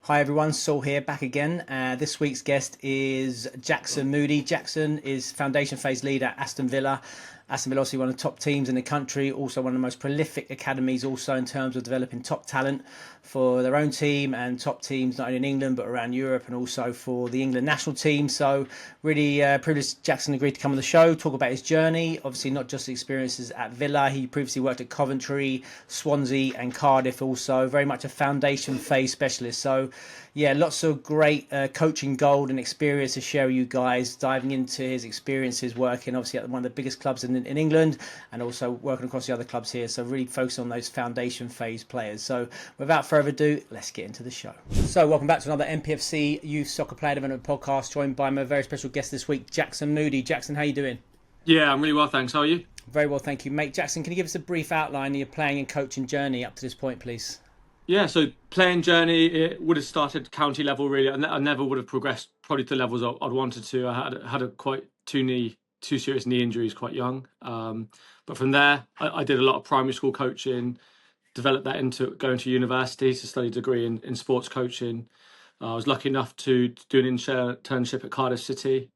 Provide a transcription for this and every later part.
Hi everyone, Saul here, back again. This week's guest is Jackson Moody. Jackson is foundation phase leader at Aston Villa. Aston Villa, obviously one of the top teams in the country, also one of the most prolific academies, also in terms of developing top talent for their own team and top teams not only in England but around Europe, and also for the England national team. So really privileged Jackson agreed to come on the show, talk about his journey, obviously not just the experiences at Villa. He previously worked at Coventry, Swansea and Cardiff, also very much a foundation phase specialist. So yeah, lots of great coaching gold and experience to share with you guys, diving into his experiences working obviously at one of the biggest clubs in England and also working across the other clubs here. So really focus on those foundation phase players. So without further ado, let's get into the show. So welcome back to another MPFC Youth Soccer Player Development Podcast, joined by my very special guest this week, Jackson Moody. Jackson, how are you doing? Yeah, I'm really well, thanks. How are you? Very well, thank you, mate. Jackson, can you give us a brief outline of your playing and coaching journey up to this point, please? Yeah, so playing journey, it would have started county level really. I never would have progressed probably to the levels I'd wanted to. I had a quite two serious knee injuries quite young. But from there, I did a lot of primary school coaching, developed that into going to university to study a degree in sports coaching. I was lucky enough to do an internship at Cardiff City,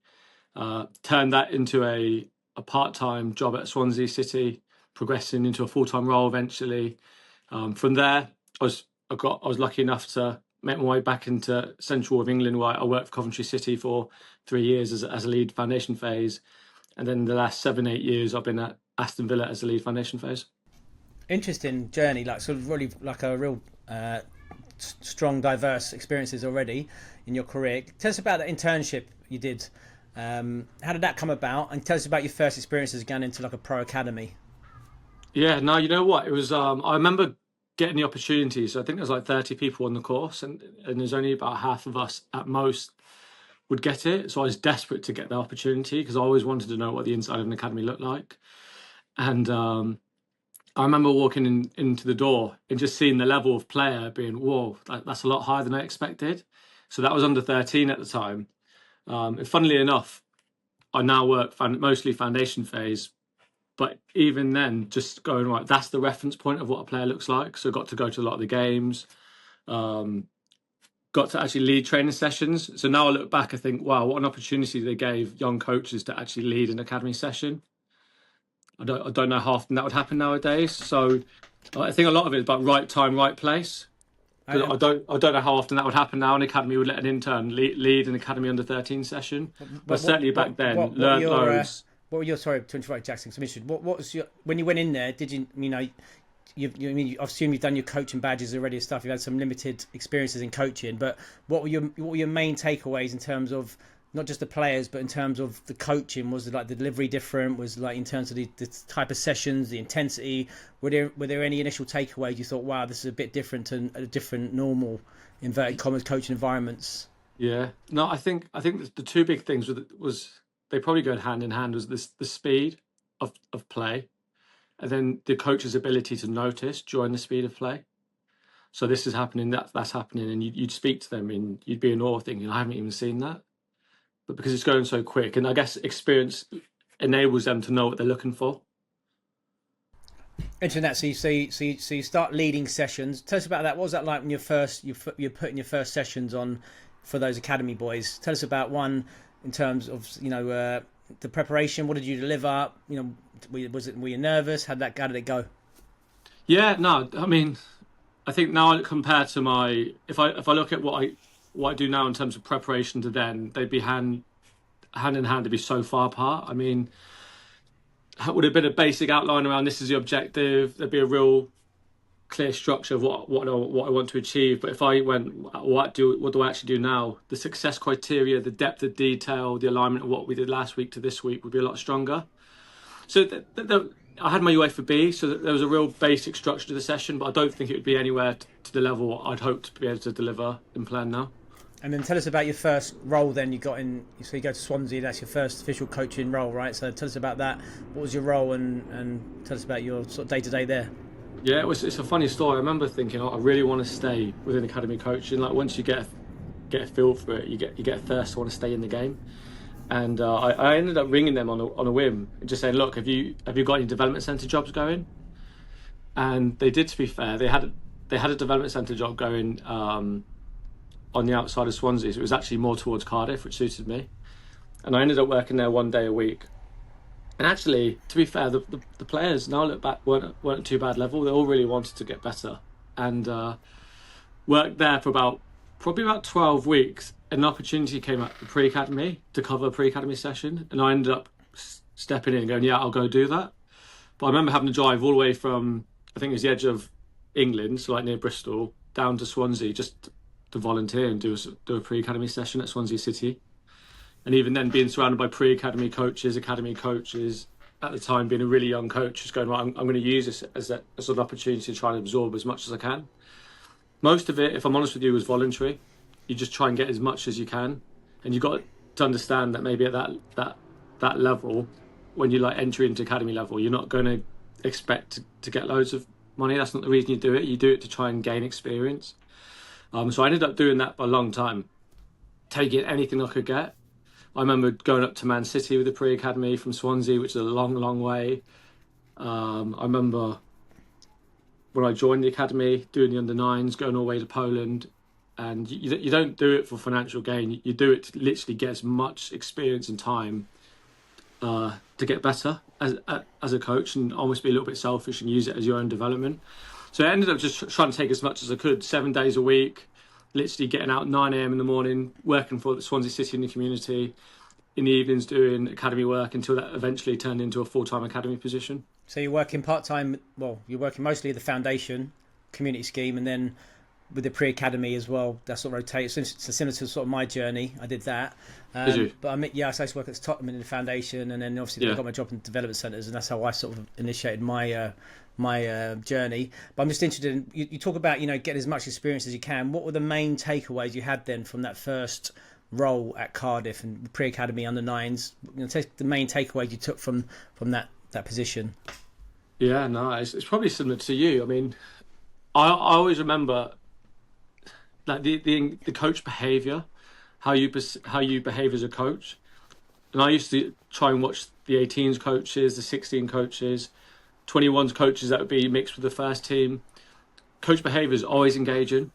turned that into a part-time job at Swansea City, progressing into a full-time role eventually. From there, I was lucky enough to make my way back into central of England, where I worked for Coventry City for 3 years as a lead foundation phase, and then the last 7-8 years I've been at Aston Villa as a lead foundation phase. Interesting journey, like sort of really like a real strong, diverse experiences already in your career. Tell us about that internship you did. How did that come about? And tell us about your first experiences going into like a pro academy. Yeah, no, you know what? It was I remember getting the opportunity. So I think there's like 30 people on the course, and there's only about half of us at most would get it. So I was desperate to get the opportunity because I always wanted to know what the inside of an academy looked like. And I remember walking into the door and just seeing the level of player being, whoa, that's a lot higher than I expected. So that was under 13 at the time. And funnily enough, I now work mostly foundation phase. But even then, just going, right, that's the reference point of what a player looks like. So got to go to a lot of the games, got to actually lead training sessions. So now I look back, I think, wow, what an opportunity they gave young coaches to actually lead an academy session. I don't know how often that would happen nowadays. So I think a lot of it is about right time, right place. I don't know how often that would happen now. An academy would let an intern lead an academy under 13 session. But certainly back then, learned loads. What were your, sorry to interrupt, Jackson, what was your, when you went in there, did you I assume you've done your coaching badges already and stuff, you've had some limited experiences in coaching, but what were your main takeaways in terms of not just the players, but in terms of the coaching? Was it like the delivery different? Was it like in terms of the type of sessions, the intensity? Were there any initial takeaways you thought, wow, this is a bit different and a different normal inverted commas coaching environments? Yeah, no, I think the two big things was they probably go hand in hand, was the speed of play, and then the coach's ability to notice during the speed of play. So this is happening, that's happening, and you'd speak to them and you'd be in awe thinking, I haven't even seen that. But because it's going so quick, and I guess experience enables them to know what they're looking for. Interesting that. So you start leading sessions. Tell us about that. What was that like when you're putting your first sessions on for those academy boys? Tell us about one in terms of the preparation. What did you deliver? Were you nervous? How did it go? Yeah, no, I mean, I think now compared to if I look at what I do now in terms of preparation to then, they'd be hand in hand. They'd be so far apart. I mean, it would have been a basic outline around this is the objective. There'd be a real clear structure of what I want to achieve. But if I went, what do I actually do now? The success criteria, the depth of detail, the alignment of what we did last week to this week would be a lot stronger. So I had my UEFA B, so there was a real basic structure to the session, but I don't think it would be anywhere to the level I'd hoped to be able to deliver in plan now. And then tell us about your first role then you got in. So you go to Swansea, that's your first official coaching role, right? So tell us about that. What was your role and tell us about your sort of day-to-day there. Yeah, it's a funny story. I remember thinking, I really want to stay within academy coaching. Like once you get a feel for it, you get a thirst to want to stay in the game. And I ended up ringing them on a whim, just saying, look, have you got any development centre jobs going? And they did. To be fair, they had a development centre job going on the outside of Swansea, so it was actually more towards Cardiff, which suited me. And I ended up working there 1 day a week. And actually, to be fair, the players, now I look back, weren't at too bad level. They all really wanted to get better. And worked there for probably about 12 weeks. An opportunity came up for pre-academy to cover a pre-academy session. And I ended up stepping in and going, yeah, I'll go do that. But I remember having to drive all the way from, I think it was the edge of England, so like near Bristol, down to Swansea just to volunteer and do a pre-academy session at Swansea City. And even then, being surrounded by pre-academy coaches, academy coaches, at the time being a really young coach, just going, right, I'm going to use this as an opportunity to try and absorb as much as I can. Most of it, if I'm honest with you, was voluntary. You just try and get as much as you can. And you've got to understand that maybe at that level, when you like enter into academy level, you're not going to expect to get loads of money. That's not the reason you do it. You do it to try and gain experience. So I ended up doing that for a long time, taking anything I could get. I remember going up to Man City with the pre-academy from Swansea, which is a long, long way. I remember when I joined the academy, doing the under-9s, going all the way to Poland. And you don't do it for financial gain. You do it to literally get as much experience and time to get better as a coach, and almost be a little bit selfish and use it as your own development. So I ended up just trying to take as much as I could, 7 days a week, literally getting out 9 a.m. in the morning, working for the Swansea City in the community, in the evenings doing academy work, until that eventually turned into a full-time academy position. So you're working part-time, well, you're working mostly the foundation, community scheme, and then with the pre-academy as well, that sort of rotates. So similar to sort of my journey, I did that. Did you? But I used to work at Tottenham in the foundation, and then obviously I got my job in development centres, and that's how I sort of initiated my journey. But I'm just interested in, you talk about, getting as much experience as you can. What were the main takeaways you had then from that first role at Cardiff and the pre-academy under-9s? The main takeaways you took from that position. Yeah, no, it's probably similar to you. I mean, I always remember like the coach behaviour, how you behave as a coach. And I used to try and watch the 18s coaches, the 16 coaches, 21s coaches that would be mixed with the first team. Coach behaviour is always engaging.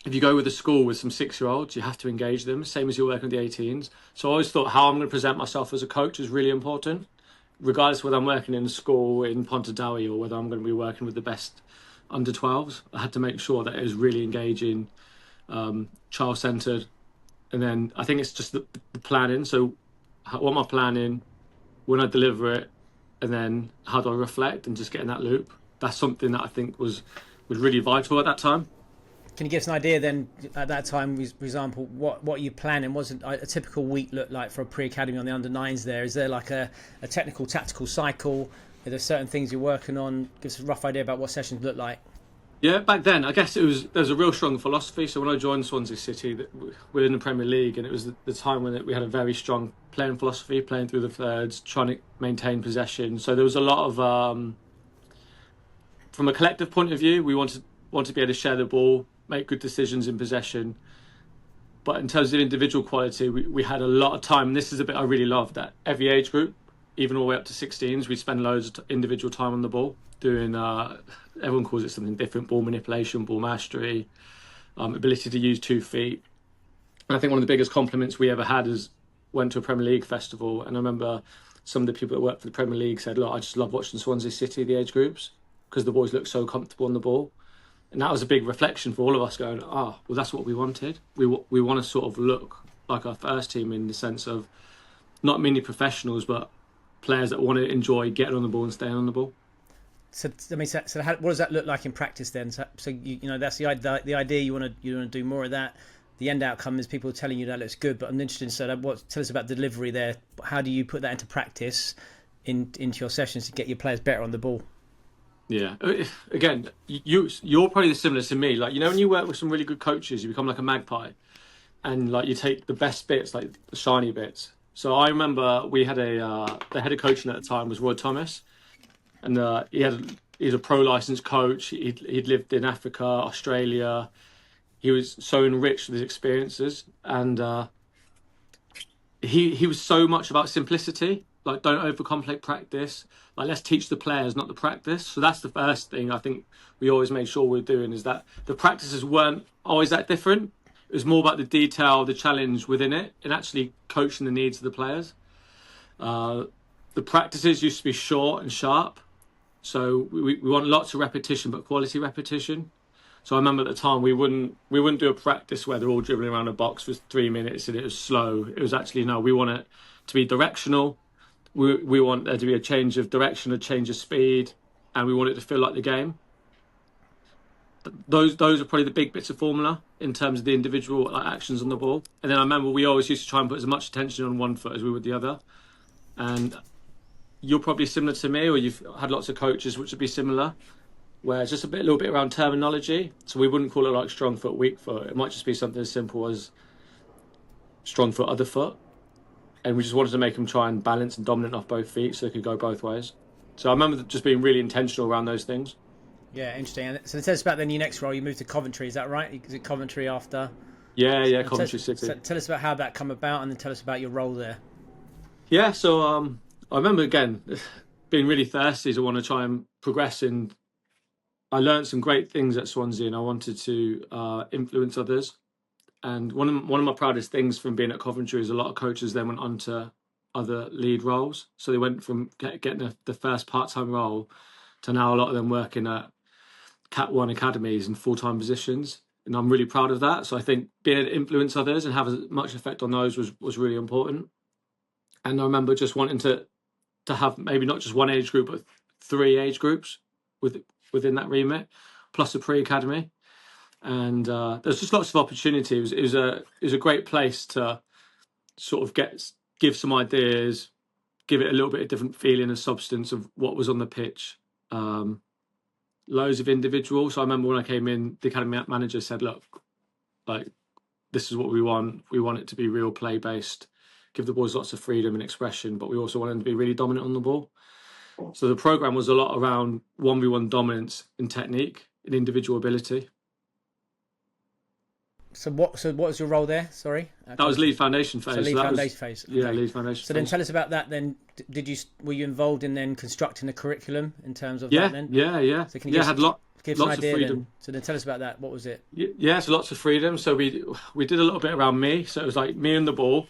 If you go with a school with some 6-year-olds, you have to engage them, same as you're working with the 18s. So I always thought how I'm going to present myself as a coach is really important, regardless of whether I'm working in a school in Pontardawe or whether I'm going to be working with the best under 12s. I had to make sure that it was really engaging, child-centred. And then I think it's just the planning. So what am I planning, when I deliver it, and then how do I reflect and just get in that loop? That's something that I think was really vital at that time. Can you give us an idea then, at that time, for example, what you planning? Wasn't a typical week look like for a pre-academy on the under-9s there? Is there like a technical, tactical cycle? Are there certain things you're working on? Give us a rough idea about what sessions look like. Yeah, back then, I guess there was a real strong philosophy. So when I joined Swansea City, we're in the Premier League, and it was the time when we had a very strong playing philosophy, playing through the thirds, trying to maintain possession. So there was a lot of, from a collective point of view, we wanted to be able to share the ball, make good decisions in possession. But in terms of individual quality, we had a lot of time. And this is a bit I really loved, that every age group, even all the way up to 16s, we spend loads of individual time on the ball, doing, everyone calls it something different, ball manipulation, ball mastery, ability to use 2 feet. And I think one of the biggest compliments we ever had is went to a Premier League festival. And I remember some of the people that worked for the Premier League said, look, I just love watching Swansea City, the age groups, because the boys look so comfortable on the ball. And that was a big reflection for all of us, going, well, that's what we wanted. We want to sort of look like our first team, in the sense of not many professionals, but players that want to enjoy getting on the ball and staying on the ball. So what does that look like in practice then? So that's the idea. You want to do more of that. The end outcome is people telling you that looks good, but I'm interested in tell us about delivery there. How do you put that into practice into your sessions to get your players better on the ball? Yeah, again, you're probably similar to me. Like, when you work with some really good coaches, you become like a magpie, and like you take the best bits, like the shiny bits. So I remember we had the head of coaching at the time was Roy Thomas, and he's a pro licensed coach. He'd lived in Africa, Australia. He was so enriched with his experiences, and he was so much about simplicity. Like, don't overcomplicate practice. Like, let's teach the players, not the practice. So that's the first thing I think we always made sure we're doing, is that the practices weren't always that different. It was more about the detail, the challenge within it, and actually coaching the needs of the players. The practices used to be short and sharp, so we want lots of repetition, but quality repetition. So I remember at the time we wouldn't do a practice where they're all dribbling around a box for 3 minutes and it was slow. It was actually, no, we want it to be directional. We want there to be a change of direction, a change of speed, and we want it to feel like the game. Those are probably the big bits of formula in terms of the individual actions on the ball. And then I remember we always used to try and put as much attention on one foot as we would the other. And you're probably similar to me, or you've had lots of coaches which would be similar, where it's just a little bit around terminology. So we wouldn't call it like strong foot, weak foot. It might just be something as simple as strong foot, other foot. And we just wanted to make them try and balance and dominant off both feet so they could go both ways. So I remember just being really intentional around those things. Yeah, interesting. So tell us about then your next role. You moved to Coventry, is that right? Is it Coventry after? Yeah, Coventry City. So tell us about how that come about, and then tell us about your role there. Yeah, so I remember again being really thirsty to want to try and progress in. I learned some great things at Swansea, and I wanted to influence others. And one of my proudest things from being at Coventry is a lot of coaches then went on to other lead roles. So they went from getting the first part-time role to now a lot of them working at Cat 1 academies in full-time positions. And I'm really proud of that. So I think being able to influence others and have as much effect on those was really important. And I remember just wanting to have maybe not just one age group, but 3 age groups within that remit, plus a pre-academy. And there's just lots of opportunity. It was a great place to sort of give some ideas, give it a little bit of different feeling and substance of what was on the pitch. Loads of individuals. So I remember when I came in, the academy manager said, look, like, this is what we want. We want it to be real play based, give the boys lots of freedom and expression, but we also want them to be really dominant on the ball. So the program was a lot around 1v1 dominance and technique and individual ability. So what was your role there? Sorry, that was lead foundation phase. So lead foundation phase. Okay. Yeah, lead foundation. So then tell us about that. Then were you involved in then constructing a curriculum in terms of that? Then? Yeah. So can you had lots of freedom. Then? So then tell us about that. What was it? Yeah, so lots of freedom. So we did a little bit around me. So it was like me and the ball.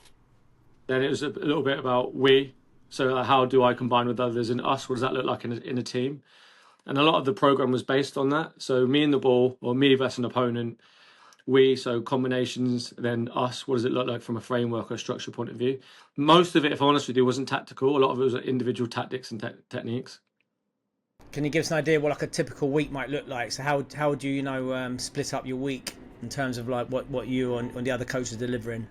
Then it was a little bit about we. So how do I combine with others and us? What does that look like in a team? And a lot of the program was based on that. So me and the ball, or me versus an opponent. We, so combinations, then us, what does it look like from a framework or a structure point of view? Most of it, if I'm honest with you, wasn't tactical. A lot of it was individual tactics and techniques. Can you give us an idea what like a typical week might look like? So how would you split up your week in terms of like what you and the other coaches are delivering?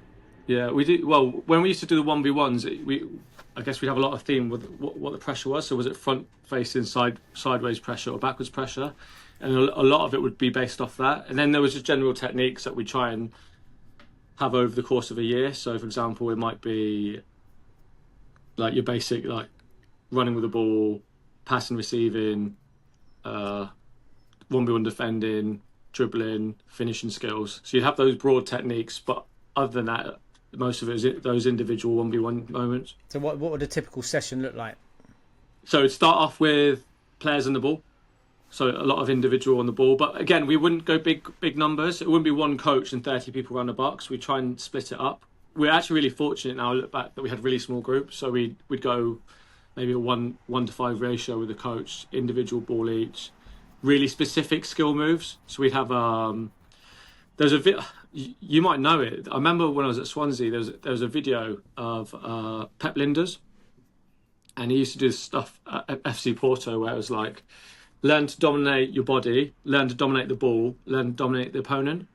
Yeah, we do. Well, when we used to do the 1v1s, I guess we'd have a lot of theme with what the pressure was. So was it front facing, sideways pressure or backwards pressure? And a lot of it would be based off that. And then there was just general techniques that we try and have over the course of a year. So, for example, it might be like your basic, like running with the ball, passing, receiving, 1v1 defending, dribbling, finishing skills. So you'd have those broad techniques. But other than that, most of it is those individual 1v1 moments. So what would a typical session look like? So it'd start off with players on the ball. So a lot of individual on the ball. But again, we wouldn't go big numbers. It wouldn't be one coach and 30 people around the box. We try and split it up. We're actually really fortunate now, I look back, that we had really small groups. So we'd go maybe a 1-to-5 ratio with the coach, individual ball each, really specific skill moves. So we'd have, there's a you might know it. I remember when I was at Swansea, there was a video of Pep Linders. And he used to do this stuff at FC Porto where it was like, learn to dominate your body, learn to dominate the ball, learn to dominate the opponent.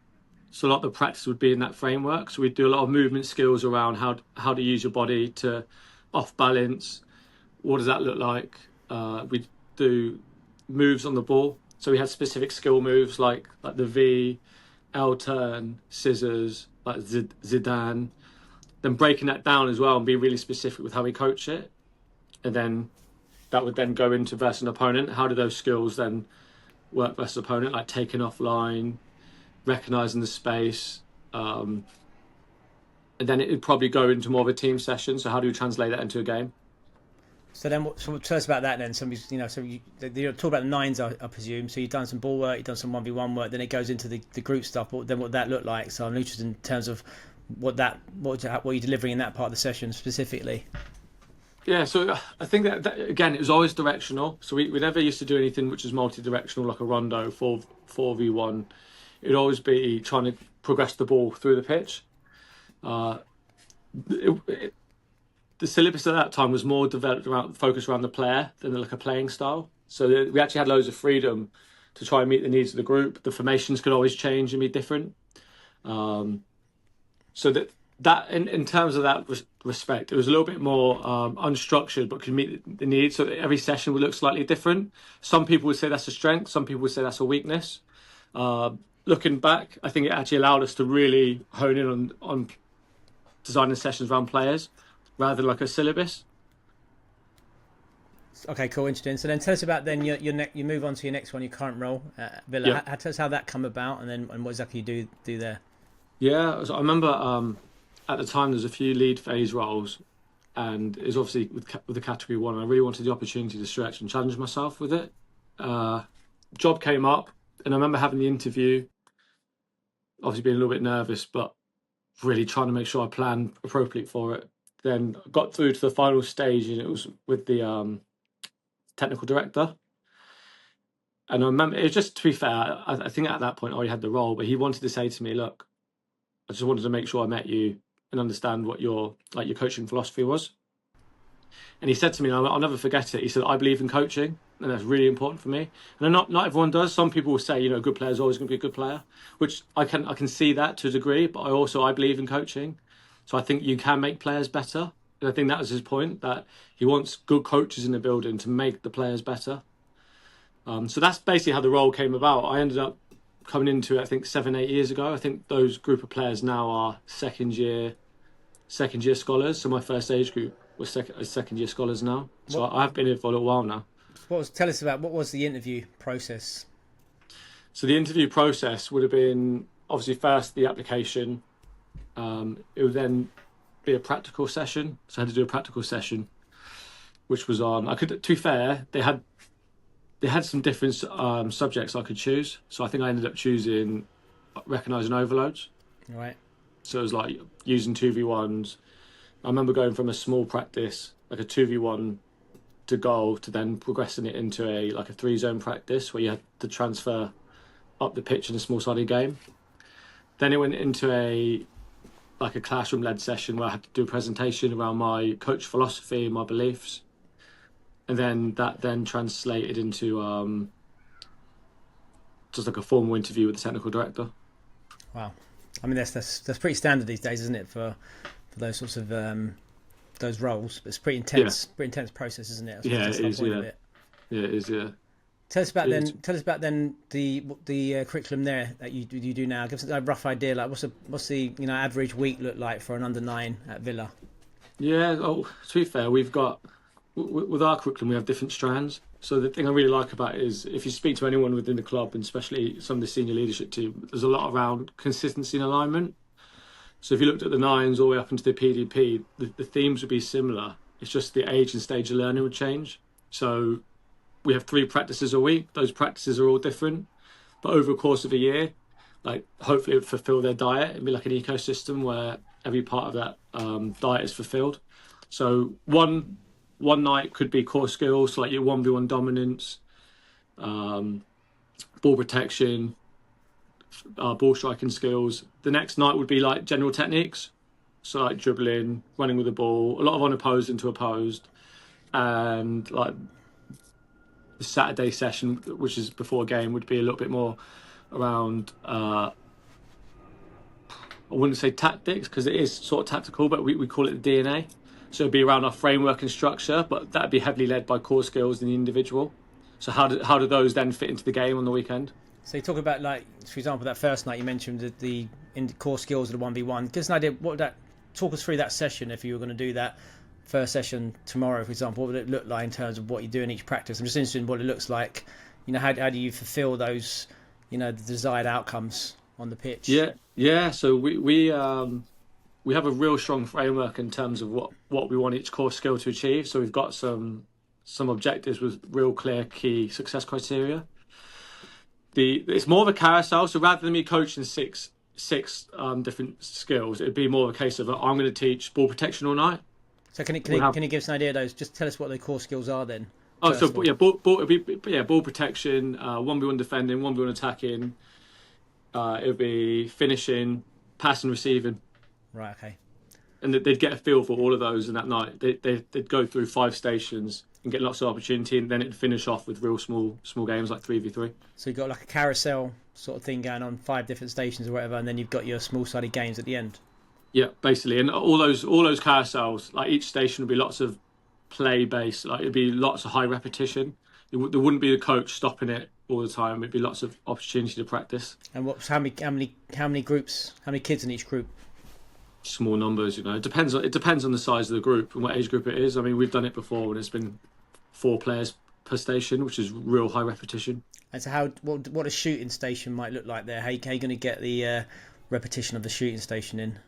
So a lot of the practice would be in that framework. So we'd do a lot of movement skills around how to use your body to off balance. What does that look like? We'd do moves on the ball. So we had specific skill moves like the V, L turn, scissors, like Zidane. Then breaking that down as well and be really specific with how we coach it. And then that would then go into versus an opponent. How do those skills then work versus opponent? Like taking offline, recognising the space. And then it would probably go into more of a team session. So how do you translate that into a game? So then, so tell us about that then. So you talk about the nines, I presume. So you've done some ball work, you've done some 1v1 work. Then it goes into the group stuff. Then what that looked like? So I'm interested in terms of what you're delivering in that part of the session specifically. Yeah, so I think that again, it was always directional. So we never used to do anything which is multi-directional, like a rondo, 4v1. It'd always be trying to progress the ball through the pitch. The syllabus at that time was more developed focused around the player than like a playing style. So we actually had loads of freedom to try and meet the needs of the group. The formations could always change and be different. So that in terms of that respect, it was a little bit more unstructured, but could meet the needs. So every session would look slightly different. Some people would say that's a strength. Some people would say that's a weakness. Looking back, I think it actually allowed us to really hone in on designing sessions around players rather than like a syllabus. Okay, cool, interesting. So then tell us about then you move on to your next one, your current role at Villa. Yeah. Tell us how that come about, and what exactly you do there. Yeah, so I remember at the time there's a few lead phase roles, and it's obviously with the category one. I really wanted the opportunity to stretch and challenge myself with it. Job came up, and I remember having the interview. Obviously, being a little bit nervous, but really trying to make sure I planned appropriately for it. Then got through to the final stage, and it was with the technical director. And I remember it was just, to be fair, I think at that point I already had the role, but he wanted to say to me, "Look, I just wanted to make sure I met you and understand what your coaching philosophy was." And he said to me, and I'll never forget it. He said, "I believe in coaching, and that's really important for me." And not everyone does. Some people will say, a good player is always going to be a good player, which I can see that to a degree. But I believe in coaching, so I think you can make players better. And I think that was his point, that he wants good coaches in the building to make the players better. So that's basically how the role came about. I ended up coming into it, I think 7-8 years ago. I think those group of players now are second year scholars. So my first age group was second year scholars now. So I have been here for a little while now. Tell us about what was the interview process? So the interview process would have been obviously first the application. It would then be a practical session. So I had to do a practical session, which was on. To be fair, they had some different subjects I could choose. So I think I ended up choosing recognising overloads. Right. So it was like using 2v1s. I remember going from a small practice, like a 2v1 to goal, to then progressing it into a 3-zone practice where you had to transfer up the pitch in a small-sided game. Then it went into a classroom-led session where I had to do a presentation around my coach philosophy and my beliefs. And then that translated into just like a formal interview with the technical director. Wow, I mean that's pretty standard these days, isn't it, for those sorts of those roles? But it's pretty intense, process, isn't it? Yeah, it is. Yeah, it is. Yeah. Tell us about then the curriculum there that you do now. Give us a rough idea. Like what's the average week look like for an under-9 at Villa? Yeah. Oh, to be fair, we've got. With our curriculum, we have different strands. So the thing I really like about it is if you speak to anyone within the club, and especially some of the senior leadership team, there's a lot around consistency and alignment. So if you looked at the 9s all the way up into the PDP, the themes would be similar. It's just the age and stage of learning would change. So we have 3 practices a week. Those practices are all different. But over the course of a year, hopefully it would fulfill their diet. It'd be like an ecosystem where every part of that diet is fulfilled. So one night could be core skills, so like your 1v1 dominance, ball protection, ball striking skills. The next night would be like general techniques, so like dribbling, running with the ball, a lot of unopposed into opposed, and like the Saturday session, which is before a game, would be a little bit more around. I wouldn't say tactics because it is sort of tactical, but we call it the DNA. So it'd be around our framework and structure, but that'd be heavily led by core skills in the individual. So how do those then fit into the game on the weekend? So you talk about, for example, that first night you mentioned the core skills of the 1v1. Give us an idea, talk us through that session if you were going to do that first session tomorrow, for example. What would it look like in terms of what you do in each practice? I'm just interested in what it looks like. How do you fulfill those, the desired outcomes on the pitch? Yeah. So we we have a real strong framework in terms of what we want each core skill to achieve. So we've got some objectives with real clear key success criteria. It's more of a carousel. So rather than me coaching six different skills, it'd be more of a case of I'm going to teach ball protection all night. So can you give us an idea of those? Just tell us what the core skills are then. Oh, so yeah, ball protection, 1v1 defending, 1v1 attacking. It would be finishing, passing, receiving. Right. Okay. And they'd get a feel for all of those in that night. They'd go through 5 stations and get lots of opportunity, and then it'd finish off with real small games like 3v3. So you've got like a carousel sort of thing going on, 5 different stations or whatever, and then you've got your small-sided games at the end. Yeah, basically, and all those carousels, like each station would be lots of play based. Like it'd be lots of high repetition. There wouldn't be the coach stopping it all the time. It'd be lots of opportunity to practice. And how many groups? How many kids in each group? Small numbers, you know. It depends on the size of the group and what age group it is. I mean, we've done it before when it's been 4 players per station, which is real high repetition. And so what a shooting station might look like there? How you going to get the repetition of the shooting station in?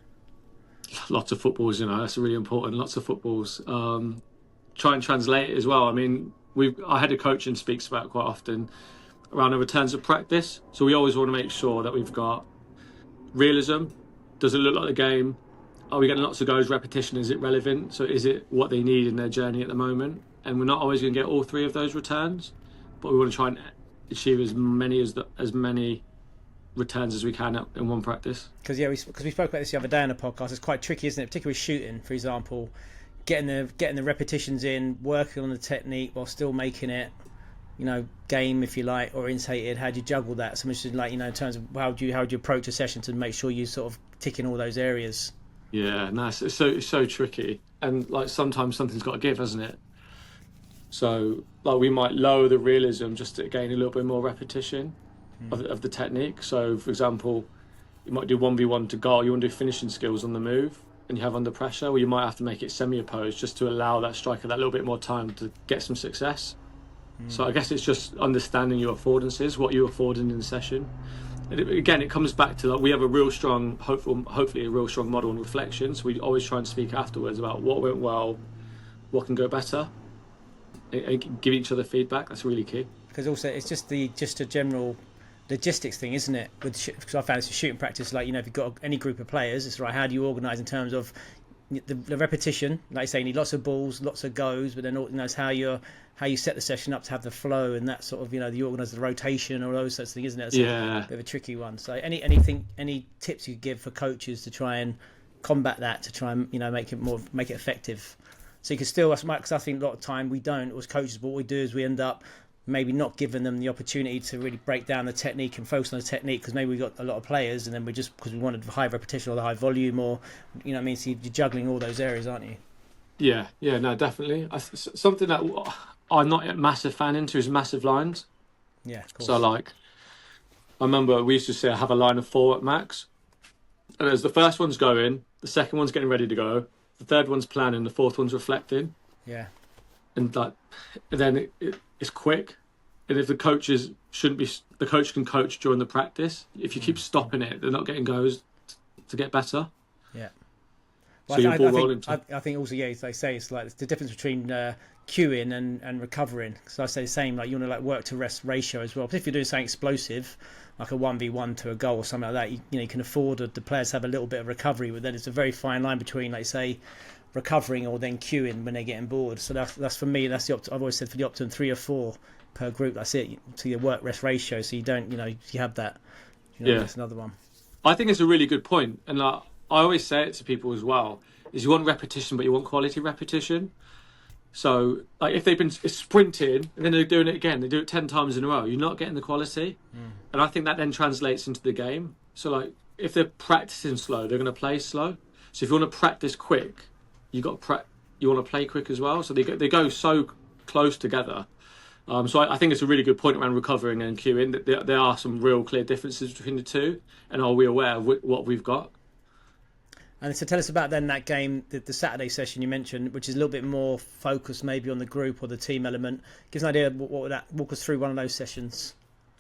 Lots of footballs, you know. That's really important. Lots of footballs. Try and translate it as well. I mean, our head of coaching speaks about quite often around the returns of practice. So we always want to make sure that we've got realism. Does it look like the game? Are we getting lots of goals? Repetition, is it relevant? So is it what they need in their journey at the moment? And we're not always going to get all 3 of those returns, but we want to try and achieve as many returns as we can in one practice. Because we spoke about this the other day on the podcast. It's quite tricky, isn't it? Particularly shooting, for example, getting the repetitions in, working on the technique while still making it, you know, game if you like, orientated. How do you juggle that? So much like, you know, in terms of how do you approach a session to make sure you sort of tick in all those areas. Yeah, nice. It's so tricky, and like sometimes something's got to give, hasn't it? So like we might lower the realism just to gain a little bit more repetition of the technique. So for example, you might do 1v1 to goal. You want to do finishing skills on the move, and you have under pressure, where you might have to make it semi-opposed just to allow that striker that little bit more time to get some success. So I guess it's just understanding your affordances, what you're affording in the session. And it comes back to like we have a real strong, hopefully a real strong model and reflection. So we always try and speak afterwards about what went well, what can go better, and give each other feedback. That's really key. Because also it's just a general logistics thing, isn't it? Because I found it's a shooting practice. Like, you know, if you've got any group of players, it's right. How do you organise in terms of the repetition? Like you say, you need lots of balls, lots of goes, but then you know, it's how you set the session up to have the flow and that sort of, you know, you organise the rotation or those sorts of things, isn't it? It's a bit of a tricky one. So any tips you give for coaches to try and combat that, to try and, you know, make it effective? So you can still, because I think a lot of time we don't, as coaches, what we do is we end up maybe not giving them the opportunity to really break down the technique and focus on the technique, because maybe we've got a lot of players and then because we wanted high repetition or the high volume, or, you know what I mean? So you're juggling all those areas, aren't you? Yeah, no, definitely. Something that I'm not a massive fan into is massive lines. Yeah, of course. So like, I remember we used to say I have a line of 4 at max, and as the first one's going, the second one's getting ready to go, the third one's planning, the fourth one's reflecting. Yeah. And then it's quick. And if the coach can coach during the practice. If you keep stopping it, they're not getting goes to get better. Yeah. Well, so I think also, yeah, as they say, it's like the difference between queuing and recovering. So I say the same, like you want to like work to rest ratio as well. But if you're doing something explosive, like a 1v1 to a goal or something like that, you can afford the players to have a little bit of recovery. But then it's a very fine line between, like say, recovering or then queuing when they're getting bored. So that's for me. That's I've always said for the optimum 3 or 4 per group. That's it. To your work rest ratio, so you don't, you have that. That's another one. I think it's a really good point, and I always say it to people as well. Is you want repetition, but you want quality repetition. So like if they've been sprinting and then they're doing it again, they do it 10 times in a row, you're not getting the quality. And I think that then translates into the game. So like if they're practicing slow, they're going to play slow. So if you want to practice quick, you want to play quick as well. So they go so close together. So I think it's a really good point around recovering and queuing. That there are some real clear differences between the two, and are we aware of what we've got? And so tell us about then that game, the Saturday session you mentioned, which is a little bit more focused maybe on the group or the team element. Give us an idea of walk us through one of those sessions.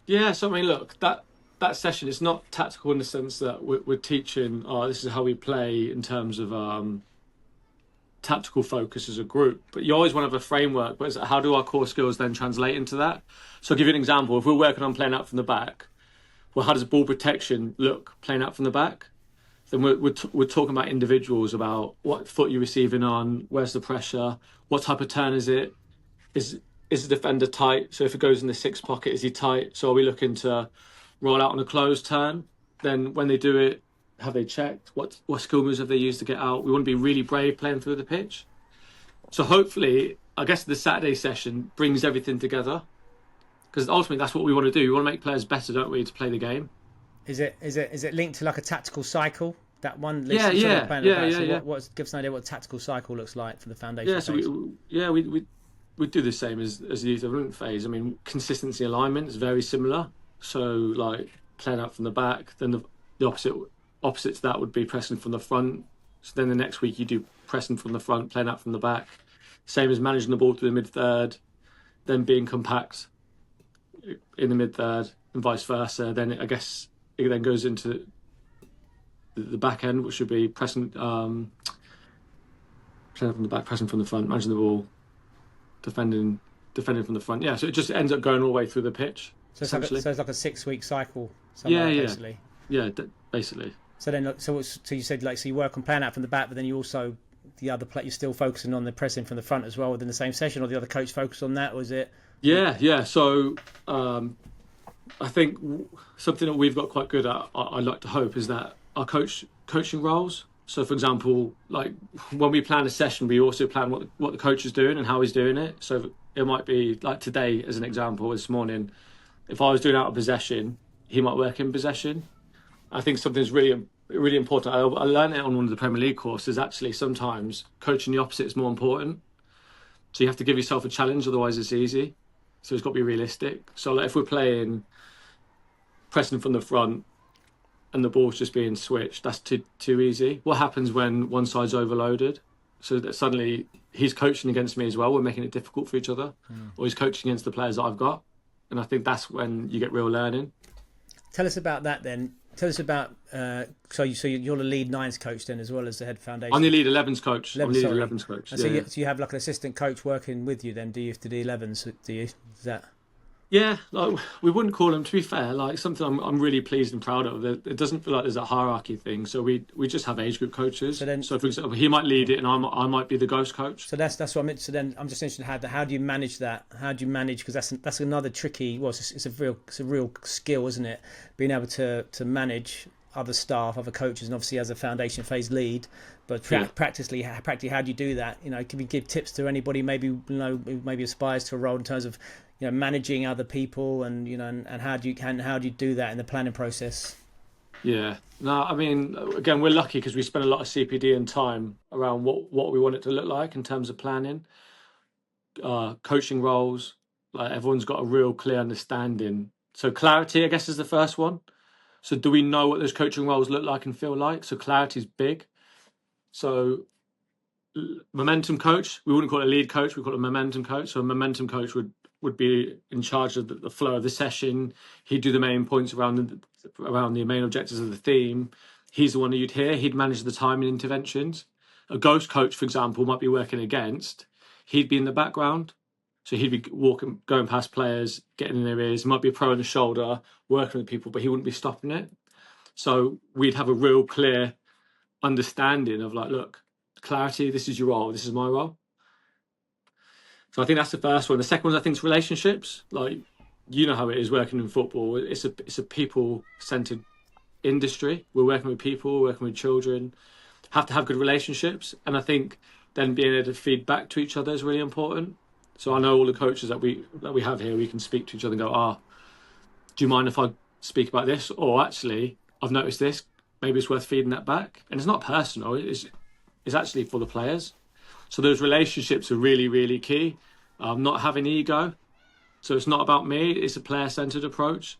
Yeah, so I mean, look, that that session, it's not tactical in the sense that we're teaching, oh, this is how we play in terms of tactical focus as a group, but you always want to have a framework. But how do our core skills then translate into that? So I'll give you an example. If we're working on playing out from the back, well, how does ball protection look playing out from the back? Then we're talking about individuals, about what foot you're receiving on, where's the pressure, what type of turn is it, is the defender tight? So if it goes in the six pocket, is he tight? So are we looking to roll out on a closed turn? Then when they do it, have they checked? What skill moves have they used to get out? We want to be really brave playing through the pitch. So hopefully, I guess the Saturday session brings everything together, because ultimately that's what we want to do. We want to make players better, don't we, to play the game? Is it linked to like a tactical cycle? That one? Yeah. What give us an idea what a tactical cycle looks like for the foundation? Yeah, so we do the same as the youth development phase. I mean, consistency alignment is very similar. So like playing out from the back, then the opposite to that would be pressing from the front. So then the next week you do pressing from the front, playing out from the back. Same as managing the ball to the mid-third, then being compact in the mid-third and vice versa. Then I guess it then goes into the back end, which should be pressing, playing from the back, pressing from the front, managing the ball, defending from the front. Yeah, so it just ends up going all the way through the pitch. So it's like a 6-week cycle. Basically. Yeah, basically. So then, so you said so you work on playing out from the back, but then you also the other play you're still focusing on the pressing from the front as well within the same session, or the other coach focused on that, or is it? Yeah. So I think something that we've got quite good at, I'd like to hope, is that our coaching roles. So for example, like when we plan a session, we also plan what the coach is doing and how he's doing it. So it might be like today, as an example, this morning, if I was doing out of possession, he might work in possession. I think something's really important. I learned it on one of the Premier League courses. Actually, sometimes coaching the opposite is more important. So you have to give yourself a challenge, otherwise it's easy. So it's got to be realistic. So like if we're playing pressing from the front and the ball's just being switched, that's too easy. What happens when one side's overloaded? So that suddenly he's coaching against me as well. We're making it difficult for each other, or he's coaching against the players that I've got. And I think that's when you get real learning. Tell us about that then. Tell us about so you're the lead nines coach then, as well as the head foundation. I'm the lead 11s coach. I'm the lead 11s coach. And so you have like an assistant coach working with you then. Do you, to the 11s? Do you? Is that? Yeah, like we wouldn't call them, to be fair, like something I'm really pleased and proud of. It doesn't feel like there's a hierarchy thing. So we just have age group coaches. So for example, he might lead it and I might be the ghost coach. So that's what I meant. So then I'm just interested in how do you manage that? How do you manage, because that's another tricky. Well, it's a real skill, isn't it? Being able to manage other staff, other coaches, and obviously as a foundation phase lead. But practically, how do you do that? Can we give tips to anybody who maybe aspires to a role in terms of managing other people, and and how do you do that in the planning process? Yeah, no, I mean, again, we're lucky because we spend a lot of CPD and time around what we want it to look like in terms of planning, coaching roles. Like everyone's got a real clear understanding. So clarity, I guess, is the first one. So do we know what those coaching roles look like and feel like? So clarity is big. So momentum coach, we wouldn't call it a lead coach, we call it a momentum coach. So a momentum coach would be in charge of the flow of the session. He'd do the main points around the main objectives of the theme. He's the one that you'd hear. He'd manage the timing interventions. A ghost coach, for example, might be working against. He'd be in the background. So he'd be going past players, getting in their ears. He might be a pro on the shoulder, working with people, but he wouldn't be stopping it. So we'd have a real clear understanding of like, look, clarity, this is your role, this is my role. So I think that's the first one. The second one, I think, is relationships. Like, how it is working in football. It's a people-centered industry. We're working with people, working with children. Have to have good relationships, and I think then being able to feed back to each other is really important. So I know all the coaches that we have here, we can speak to each other and go, do you mind if I speak about this? Or actually, I've noticed this. Maybe it's worth feeding that back. And it's not personal. It's actually for the players. So those relationships are really, really key. Not having ego. So it's not about me. It's a player-centered approach.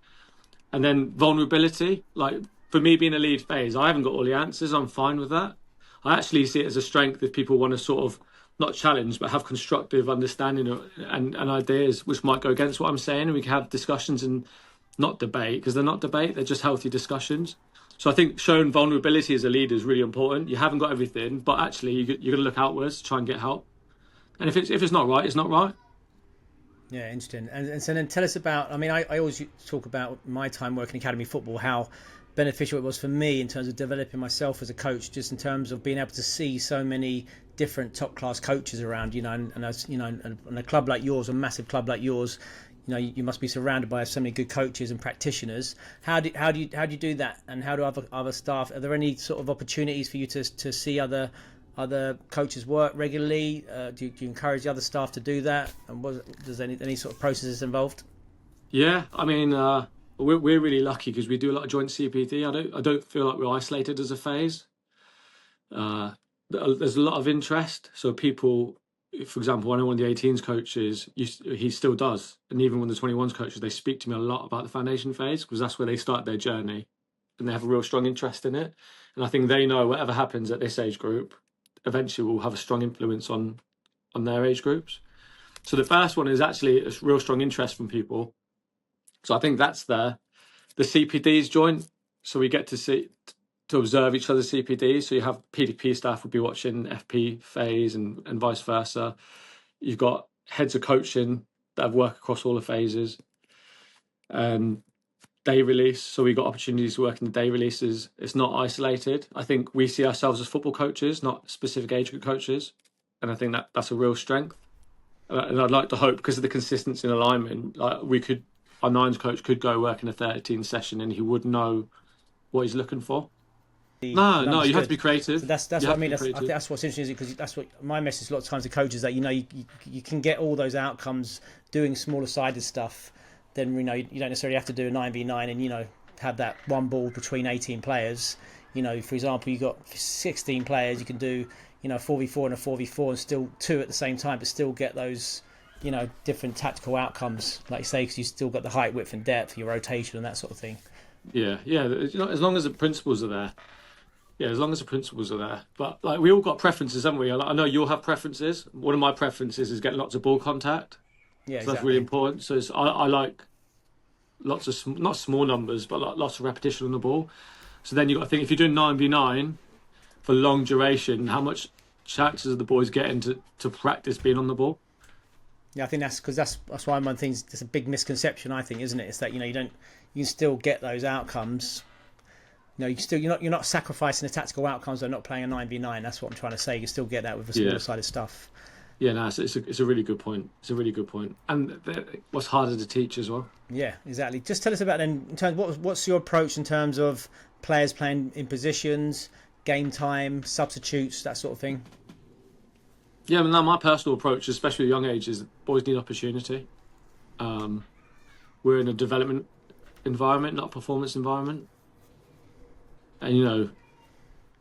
And then vulnerability. Like for me being a lead phase, I haven't got all the answers. I'm fine with that. I actually see it as a strength if people want to sort of not challenge, but have constructive understanding and ideas which might go against what I'm saying. And we can have discussions and not debate, because they're not debate, they're just healthy discussions. So I think showing vulnerability as a leader is really important. You haven't got everything, but actually you're going to look outwards to try and get help. And if it's not right, it's not right. Yeah, interesting. And so then tell us about, I mean, I always talk about my time working academy football, how beneficial it was for me in terms of developing myself as a coach, just in terms of being able to see so many different top class coaches around, and as you know, and a club like yours, a massive club like yours, you must be surrounded by so many good coaches and practitioners. How do you do that, and how do other staff? Are there any sort of opportunities for you to see other coaches work regularly? Do you encourage the other staff to do that? And does any sort of processes involved? Yeah, I mean, we're really lucky because we do a lot of joint CPD. I don't feel like we're isolated as a phase. There's a lot of interest. So people, for example, one of the 18s coaches, he still does, and even one of the 21s coaches, they speak to me a lot about the foundation phase because that's where they start their journey, and they have a real strong interest in it. And I think they know whatever happens at this age group, eventually will have a strong influence on their age groups. So the first one is actually a real strong interest from people. So I think that's there. The CPDs joint, so we get to observe each other's CPDs. So you have PDP staff will be watching FP phase and vice versa. You've got heads of coaching that have worked across all the phases. Day release, so we got opportunities to work in the day releases. It's not isolated. I think we see ourselves as football coaches, not specific age group coaches, and I think that's a real strength. And I'd like to hope, because of the consistency in alignment, like our nines coach could go work in a 13 session and he would know what he's looking for. No, you have to be creative. So that's what I mean. I think that's what's interesting, because that's what my message a lot of times to coaches, that you can get all those outcomes doing smaller sided stuff. Then you don't necessarily have to do a 9v9 and have that one ball between 18 players. For example, you got 16 players, you can do 4v4 and a 4v4 and still two at the same time, but still get those different tactical outcomes, like you say, because you still got the height, width, and depth, your rotation, and that sort of thing. Yeah. As long as the principles are there. Yeah, as long as the principles are there. But like we all got preferences, haven't we? I know you'll have preferences. One of my preferences is getting lots of ball contact. Yeah, so that's really important. So I like lots of not small numbers, but lots of repetition on the ball. So then you got to think, if you're doing 9v9 for long duration, how much chances are the boys getting to practice being on the ball? Yeah, I think that's why one thing's just a big misconception, I think, isn't it? It's that you can still get those outcomes. You're not sacrificing the tactical outcomes by not playing a 9v9. That's what I'm trying to say. You still get that with the smaller sided stuff. Yeah, no, it's a really good point. It's a really good point, and what's harder to teach as well. Yeah, exactly. Just tell us about then, in terms what's your approach in terms of players playing in positions, game time, substitutes, that sort of thing. Yeah, but now my personal approach, especially at young age, is boys need opportunity. We're in a development environment, not a performance environment, and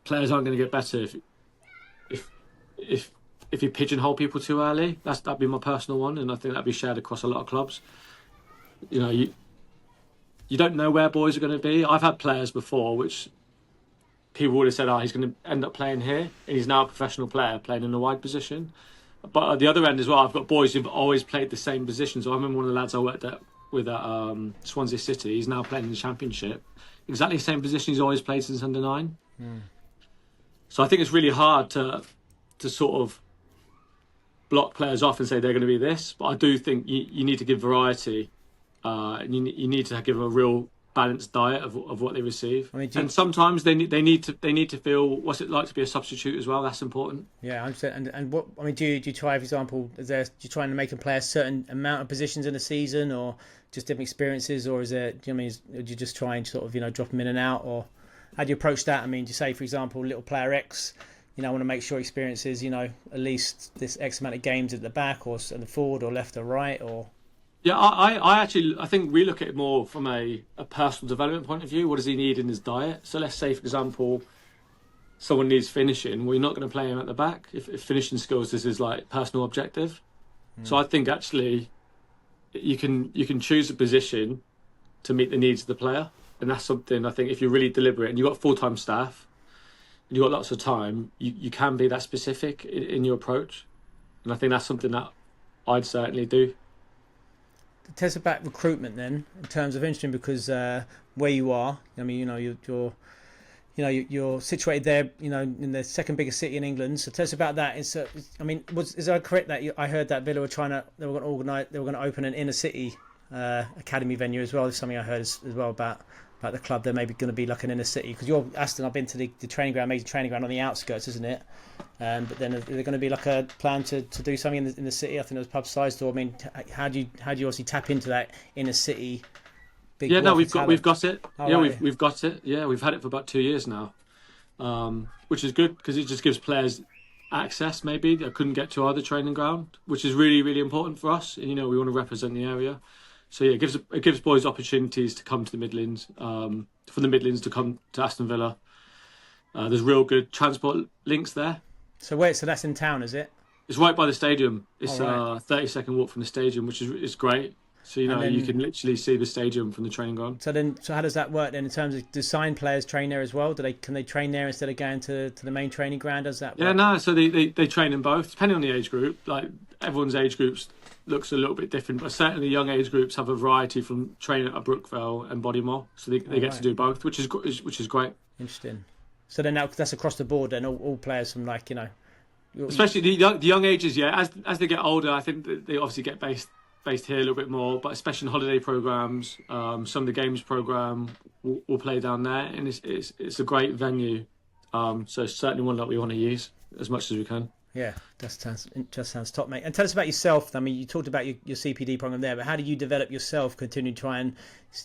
players aren't going to get better if you pigeonhole people too early. That'd be my personal one, and I think that'd be shared across a lot of clubs. You don't know where boys are going to be. I've had players before which people would have said, he's going to end up playing here, and he's now a professional player playing in a wide position. But at the other end as well, I've got boys who've always played the same position. So I remember one of the lads I worked with at Swansea City. He's now playing in the Championship, exactly the same position he's always played since under 9. So I think it's really hard to sort of block players off and say they're going to be this, but I do think you need to give variety, and you need to give them a real balanced diet of what they receive. And sometimes they need to feel what's it like to be a substitute as well. That's important. Yeah, 100%. And what do you try, for example, do you try to make them play a certain amount of positions in a season, or just different experiences, or do you just try and sort of drop them in and out, or how do you approach that? Do you say, for example, little player X, I want to make sure experiences, at least this X amount of games at the back or at the forward or left or right, or? Yeah, I think we look at it more from a personal development point of view. What does he need in his diet? So let's say, for example, someone needs finishing. Well, you're not going to play him at the back if finishing skills is his like personal objective. So I think actually you can choose a position to meet the needs of the player, and that's something I think if you're really deliberate and you've got full-time staff and you've got lots of time, you can be that specific in your approach, and I think that's something that I'd certainly do. tell us about recruitment then, in terms of interesting, because where you are, I mean, you're situated there, in the second biggest city in England. So tell us about that. Is that correct that I heard that Villa were they were going to open an inner city academy venue as well? There's something I heard as well about the club. They're maybe going to be like an inner city, because you're Aston. I've been to the training ground, major training ground on the outskirts, isn't it? But then they're going to be like a plan to do something in the city. I think it was publicised. Or I mean, how do you obviously tap into that inner city? Yeah, no, we've got it. Oh, yeah, right. we've got it. Yeah, we've had it for about 2 years now, which is good because it just gives players access maybe that couldn't get to our other training ground, which is really, really important for us. And we want to represent the area. So yeah, it gives boys opportunities to come to the Midlands, from the Midlands to come to Aston Villa. There's real good transport links there. So that's in town, is it? It's right by the stadium. It's right. a 30-second walk from the stadium, which is great. So you can literally see the stadium from the training ground. So how does that work then in terms of, do signed players train there as well? Can they train there instead of going to the main training ground? Does that work? Yeah, no. So they train in both, depending on the age group. Like everyone's age groups looks a little bit different, but certainly young age groups have a variety from training at Brookvale and Bodymore. So they get to do both, which is great. Interesting. So then that's across the board then, all players from especially the young ages. Yeah, as they get older, I think that they obviously get based here a little bit more, but especially in holiday programs, some of the games program will play down there, and it's a great venue. So it's certainly one that we want to use as much as we can. Yeah, that sounds top, mate. And tell us about yourself. I mean, you talked about your CPD program there, but how do you develop yourself? Continue to try and,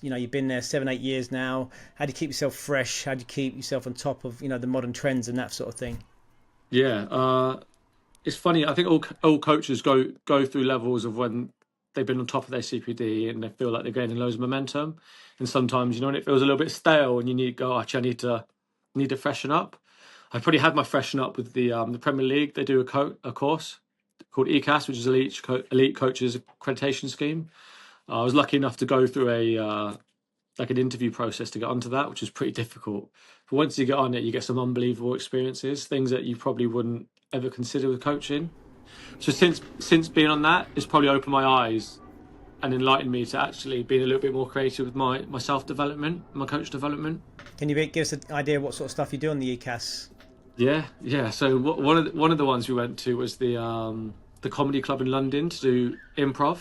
you've been there 7-8 years now. How do you keep yourself fresh? How do you keep yourself on top of the modern trends and that sort of thing? Yeah, it's funny. I think all coaches go through levels of when they've been on top of their CPD and they feel like they're gaining loads of momentum, and sometimes when it feels a little bit stale and you need I need to freshen up. I probably had my freshen up with the Premier League. They do a course called ECAS, which is Elite Coaches Accreditation Scheme. I was lucky enough to go through an interview process to get onto that, which is pretty difficult. But once you get on it, you get some unbelievable experiences, things that you probably wouldn't ever consider with coaching. So since being on that, it's probably opened my eyes and enlightened me to actually being a little bit more creative with my self-development, my coach development. Can you give us an idea of what sort of stuff you do on the ECAS? Yeah. So one of the ones we went to was the comedy club in London to do improv,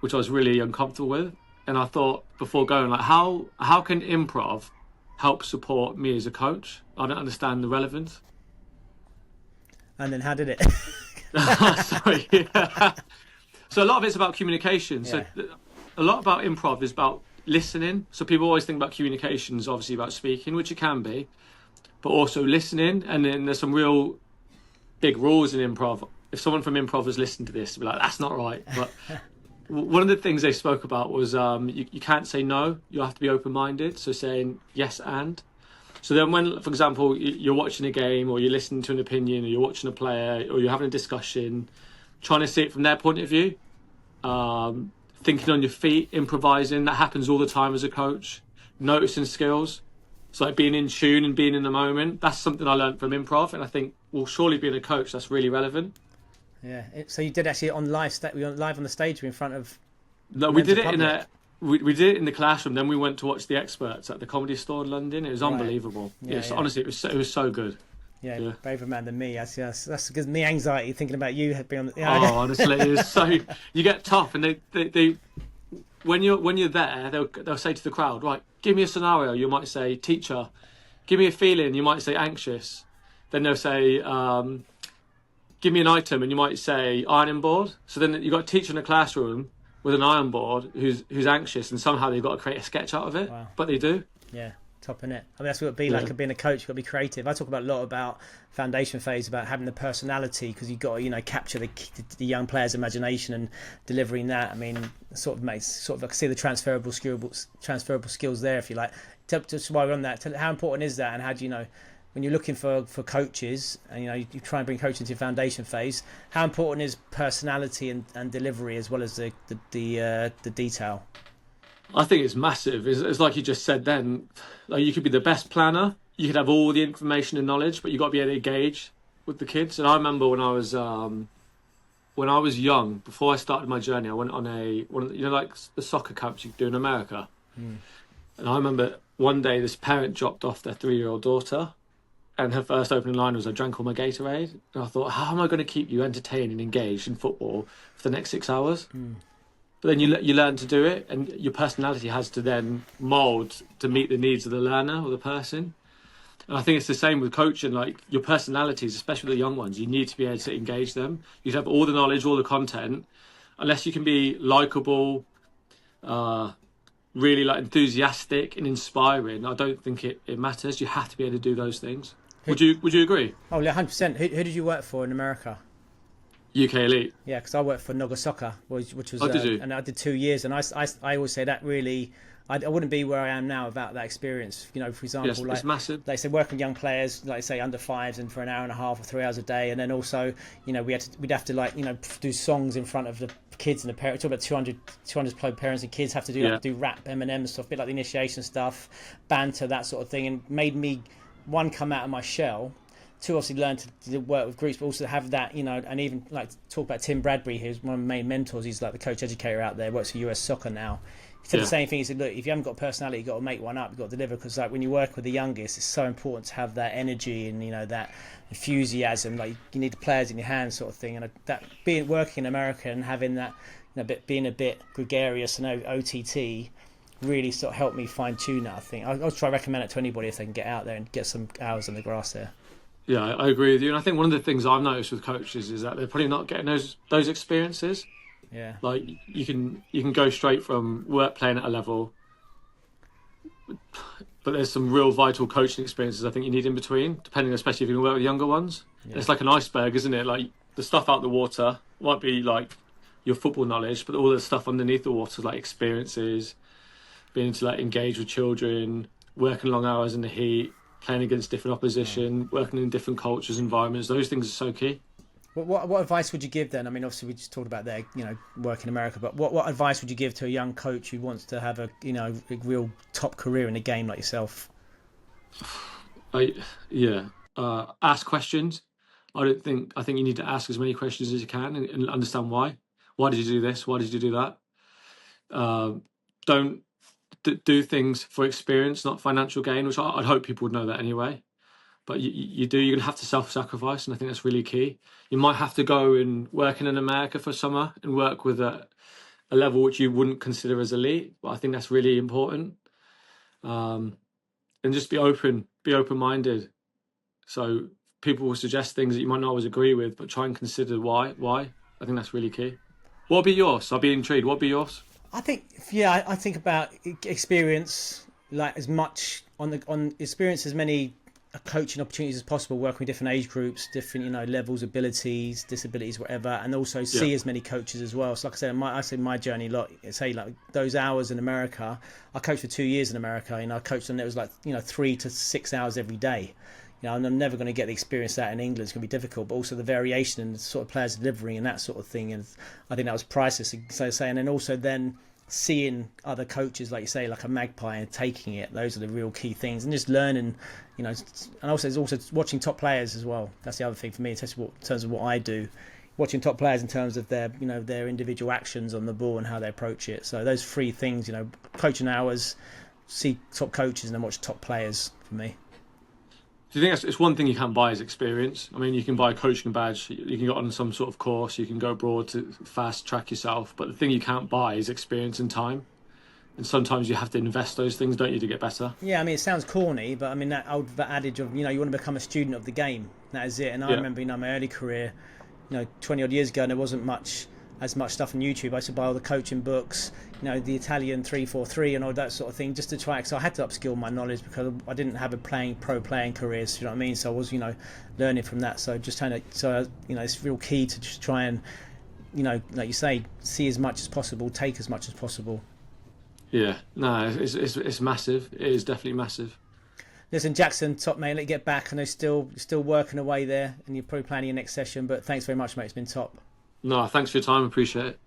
which I was really uncomfortable with. And I thought before going, like, how can improv help support me as a coach? I don't understand the relevance. And then how did it? Sorry. Yeah. So a lot of it's about communication. So a lot about improv is about listening. So people always think about communication is obviously about speaking, which it can be, but also listening. And then there's some real big rules in improv. If someone from improv has listened to this, they'll be like, that's not right. But one of the things they spoke about was you can't say no. You have to be open-minded. So saying yes and. So then when, for example, you're watching a game or you're listening to an opinion or you're watching a player or you're having a discussion, trying to see it from their point of view, thinking on your feet, improvising, that happens all the time as a coach, noticing skills. It's like being in tune and being in the moment. That's something I learned from improv, and I think, well, surely being a coach, that's really relevant. Yeah. So you did actually on live on the stage in front of... No, we did it we did it in the classroom. Then we went to watch the experts at the Comedy Store in London. It was unbelievable. Yes, honestly, it was so good. Yeah, braver man than me. That's because me anxiety thinking about you being on the... honestly, it was so... You get tough, and they when you're there, they'll say to the crowd, right, give me a scenario. You might say, teacher. Give me a feeling. You might say, anxious. Then they'll say, give me an item, and you might say, ironing board. So then you've got a teacher in a classroom with an iron board who's anxious, and somehow they've got to create a sketch out of it. Wow. But they do. Yeah, top in it. I mean, that's what it'd be like being a coach. You've got to be creative. I talk about a lot about foundation phase, about having the personality, because you've got to capture the young player's imagination and delivering that. I mean, I can see the transferable skills there, if you like. Just while we're on that, how important is that, and how do you know? When you're looking for coaches and you try and bring coaching into your foundation phase, how important is personality and delivery as well as the detail? I think it's massive. It's like you just said then, like you could be the best planner, you could have all the information and knowledge, but you've got to be able to engage with the kids. And I remember when I was when I was young, before I started my journey, I went on one of the, like the soccer camps you do in America. And I remember one day this parent dropped off their 3-year-old daughter, and her first opening line was, "I drank all my Gatorade." And I thought, how am I going to keep you entertained and engaged in football for the next 6 hours? But then you learn to do it, and your personality has to then mould to meet the needs of the learner or the person. And I think it's the same with coaching. Like your personalities, especially the young ones, you need to be able to engage them. You have all the knowledge, all the content, unless you can be likable, really like enthusiastic and inspiring. I don't think it matters. You have to be able to do those things. Would you agree? Oh, yeah, 100%. Who did you work for in America? UK Elite. Yeah, because I worked for Noga Soccer, which was, Did you? and I did 2 years, and I always say that really, I wouldn't be where I am now without that experience. You know, for example, Yes, like it's massive. they say working with young players, like say under fives, and for an hour and a half or 3 hours a day, and then also, you know, we'd have to like, you know, do songs in front of the kids and the parents. Talk about 200 parents and kids have to do do rap, Eminem stuff, a bit like the initiation stuff, banter, that sort of thing, and made me come out of my shell. To obviously learn to work with groups, but also have that, you know, and even like talk about Tim Bradbury, who's one of my main mentors. He's like the coach educator out there, works for US Soccer now. He said the same thing. He said, look, if you haven't got personality, you've got to make one up, you've got to deliver, because like when you work with the youngest, it's so important to have that energy and, you know, that enthusiasm. Like you need the players in your hands sort of thing. And that working in America and having that, you know, being a bit gregarious and OTT really sort of helped me fine tune that. I think I'll try to recommend it to anybody if they can get out there and get some hours on the grass there. Yeah, I agree with you. And I think one of the things I've noticed with coaches is that they're probably not getting those experiences. Yeah. Like you can go straight from work playing at a level, but there's some real vital coaching experiences I think you need in between, depending, especially if you're going to work with younger ones. Yeah. It's like an iceberg, isn't it? Like the stuff out the water might be like your football knowledge, but all the stuff underneath the water, like experiences, being able to like engage with children, working long hours in the heat, playing against different opposition, working in different cultures, environments. Those things are so key. What advice would you give then? I mean, obviously we just talked about their, you know, work in America, but what advice would you give to a young coach who wants to have a, you know, a real top career in the game like yourself? Ask questions. I think you need to ask as many questions as you can and understand why. Why did you do this? Why did you do that? Don't do things for experience, not financial gain, which I'd hope people would know that anyway. But you're going to have to self-sacrifice, and I think that's really key. You might have to go and work in America for summer and work with a level which you wouldn't consider as elite, but I think that's really important. And just be open-minded. So people will suggest things that you might not always agree with, but try and consider why. I think that's really key. What would be yours? I'd be intrigued. What would be yours? I think about experience, like as much on experience, as many coaching opportunities as possible, working with different age groups, different, you know, levels, abilities, disabilities, whatever, and also see as many coaches as well. So like I said, my journey, like those hours in America, I coached for 2 years in America, and I coached and it was like, you know, 3 to 6 hours every day. You know, and I'm never going to get the experience that in England. It's going to be difficult, but also the variation and the sort of players delivering and that sort of thing. And I think that was priceless. So saying, and also then seeing other coaches, like you say, like a Magpie, and taking it. Those are the real key things, and just learning, you know. And also, there's also watching top players as well. That's the other thing for me in terms of what I do. Watching top players in terms of their, you know, their individual actions on the ball and how they approach it. So those 3 things, you know, coaching hours, see top coaches, and then watch top players for me. Do you think it's one thing you can't buy is experience? I mean, you can buy a coaching badge, you can go on some sort of course, you can go abroad to fast track yourself, but the thing you can't buy is experience and time. And sometimes you have to invest those things, don't you, to get better? Yeah, I mean, it sounds corny, but I mean, that old adage of, you know, you want to become a student of the game. That is it. And I remember, you know, my early career, you know, 20 odd years ago, and there wasn't as much stuff on YouTube. I used to buy all the coaching books, you know, the Italian 3-4-3 and all that sort of thing, just to try, because I had to upskill my knowledge because I didn't have a pro playing career, so you know what I mean. So I was, you know, learning from that. So just trying to, you know, it's real key to just try and, you know, like you say, see as much as possible, take as much as possible. Yeah, no, it's massive. It is definitely massive. Listen, Jackson, top mate, let you get back. I know still working away there, and you're probably planning your next session. But thanks very much, mate. It's been top. No, thanks for your time. Appreciate it.